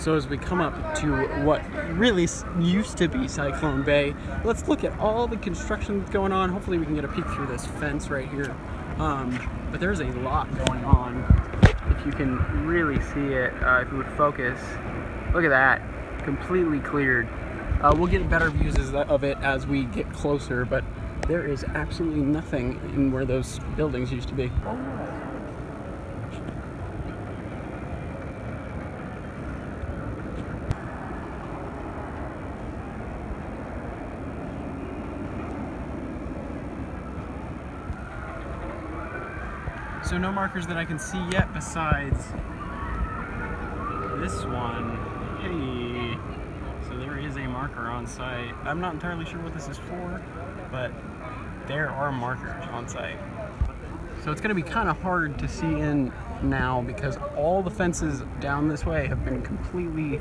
So as we come up to what really used to be Cyclone Bay, let's look at all the construction that's going on. Hopefully we can get a peek through this fence right here. But there's a lot going on. If you can really see it, if you would focus, look at that, completely cleared. We'll get better views of it as we get closer, but there is absolutely nothing in where those buildings used to be. So no markers that I can see yet besides this one. Hey, so there is a marker on site. I'm not entirely sure what this is for, but there are markers on site. So it's gonna be kind of hard to see in now because all the fences down this way have been completely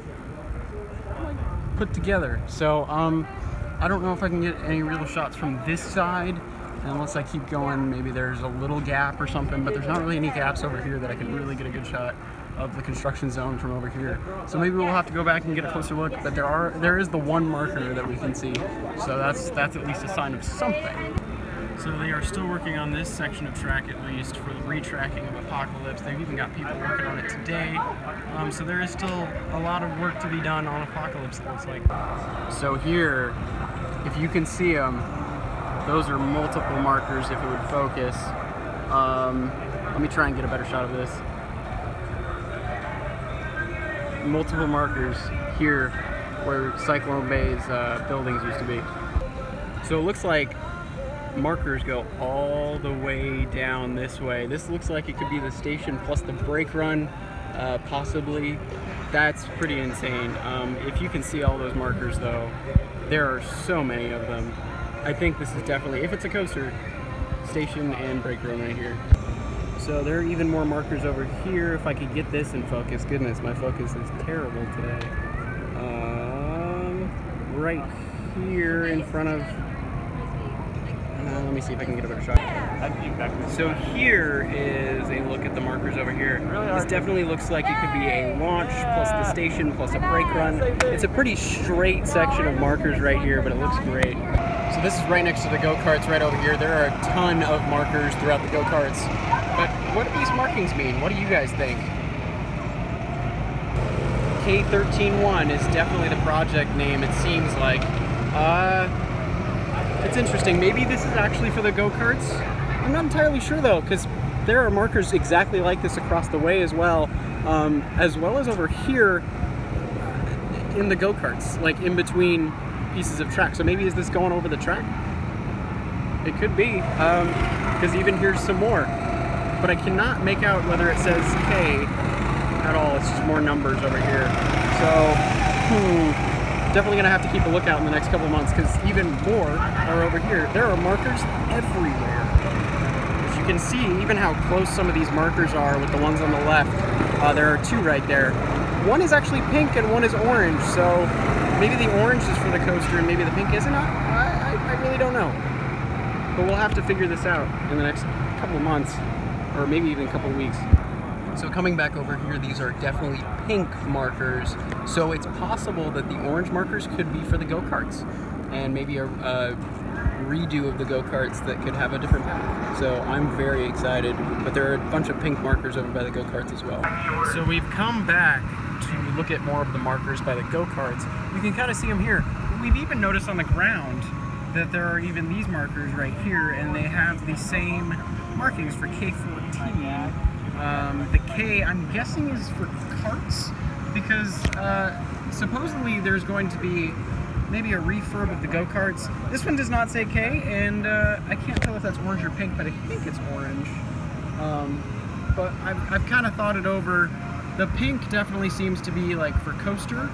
put together. So I don't know if I can get any real shots from this side. Unless I keep going, maybe there's a little gap or something, but there's not really any gaps over here that I can really get a good shot of the construction zone from over here. So maybe we'll have to go back and get a closer look, but there is the one marker that we can see. So that's at least a sign of something. So they are still working on this section of track at least for the retracking of Apocalypse. They've even got people working on it today. So there is still a lot of work to be done on Apocalypse, it looks like. So here, if you can see them, those are multiple markers if it would focus. Let me try and get a better shot of this. Multiple markers here where Cyclone Bay's buildings used to be. So it looks like markers go all the way down this way. This looks like it could be the station plus the brake run, possibly. That's pretty insane. If you can see all those markers though, there are so many of them. I think this is definitely, if it's a coaster, station and brake run right here. So there are even more markers over here. If I could get this in focus, goodness, my focus is terrible today. Right here in front of, let me see if I can get a better shot. So here is a look at the markers over here. This definitely looks like it could be a launch plus the station plus a brake run. It's a pretty straight section of markers right here, but it looks great. So this is right next to the go-karts right over here. There are a ton of markers throughout the go-karts. But what do these markings mean? What do you guys think? K131 is definitely the project name, it seems like. It's interesting. Maybe this is actually for the go-karts. I'm not entirely sure though, because there are markers exactly like this across the way as well as over here in the go-karts, like in between pieces of track. So maybe is this going over the track? It could be, because even here's some more. But I cannot make out whether it says K at all. It's just more numbers over here. So, definitely gonna have to keep a lookout in the next couple of months because even more are over here. There are markers everywhere. As you can see, even how close some of these markers are with the ones on the left. There are two right there. One is actually pink and one is orange, so maybe the orange is for the coaster and maybe the pink isn't. I really don't know. But we'll have to figure this out in the next couple of months, or maybe even a couple of weeks. So coming back over here, these are definitely pink markers. So it's possible that the orange markers could be for the go-karts and maybe a redo of the go-karts that could have a different path. So I'm very excited, but there are a bunch of pink markers over by the go-karts as well. So we've come back to look at more of the markers by the go-karts. You can kind of see them here. We've even noticed on the ground that there are even these markers right here, and they have the same markings for K14. The K, I'm guessing, is for carts, because supposedly there's going to be maybe a refurb of the go-karts. This one does not say K, and I can't tell if that's orange or pink, but I think it's orange. But I've kind of thought it over. The pink definitely seems to be like for coaster,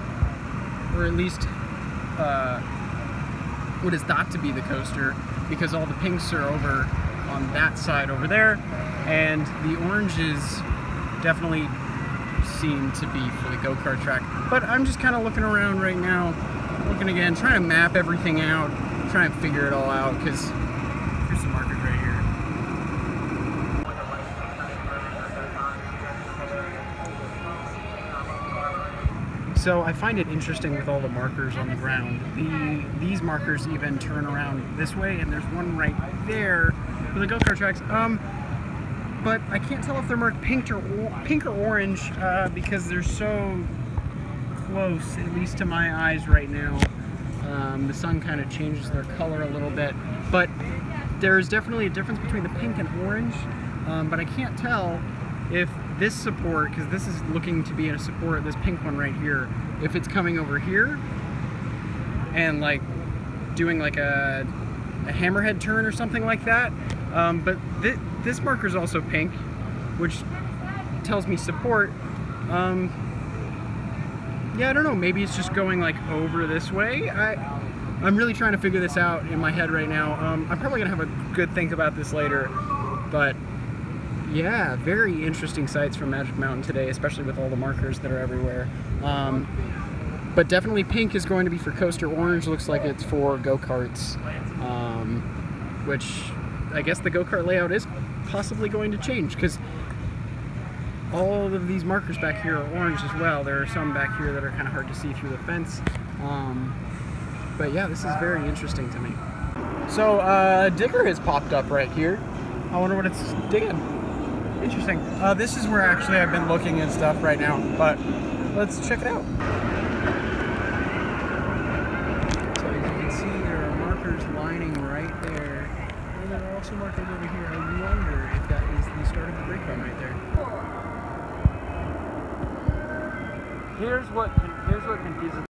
or at least what is thought to be the coaster, because all the pinks are over on that side over there, and the oranges definitely seem to be for the go-kart track. But I'm just kind of looking around right now, looking again, trying to map everything out, trying to figure it all out, because here's some markers right here. So I find it interesting with all the markers on the ground. These markers even turn around this way, and there's one right there for the go-kart tracks. But I can't tell if they're marked pink or orange because they're so close, at least to my eyes right now. The sun kind of changes their color a little bit, but there's definitely a difference between the pink and orange, but I can't tell if this support, because this is looking to be in a support, this pink one right here, if it's coming over here and like doing like a hammerhead turn or something like that. But this marker is also pink, which tells me support. Yeah, I don't know, maybe it's just going like over this way. I'm really trying to figure this out in my head right now. I'm probably gonna have a good think about this later, but yeah, very interesting sights from Magic Mountain today, especially with all the markers that are everywhere. But definitely pink is going to be for coaster, orange looks like it's for go-karts, which I guess the go-kart layout is possibly going to change, because all of these markers back here are orange as well. There are some back here that are kind of hard to see through the fence. But yeah, this is very interesting to me. So a digger has popped up right here. I wonder what it's digging. Interesting. This is where actually I've been looking and stuff right now, but let's check it out. So as you can see, there are markers lining right there. And there are also markers over here. I wonder if that is the start of the brake run right there. Here's what confuses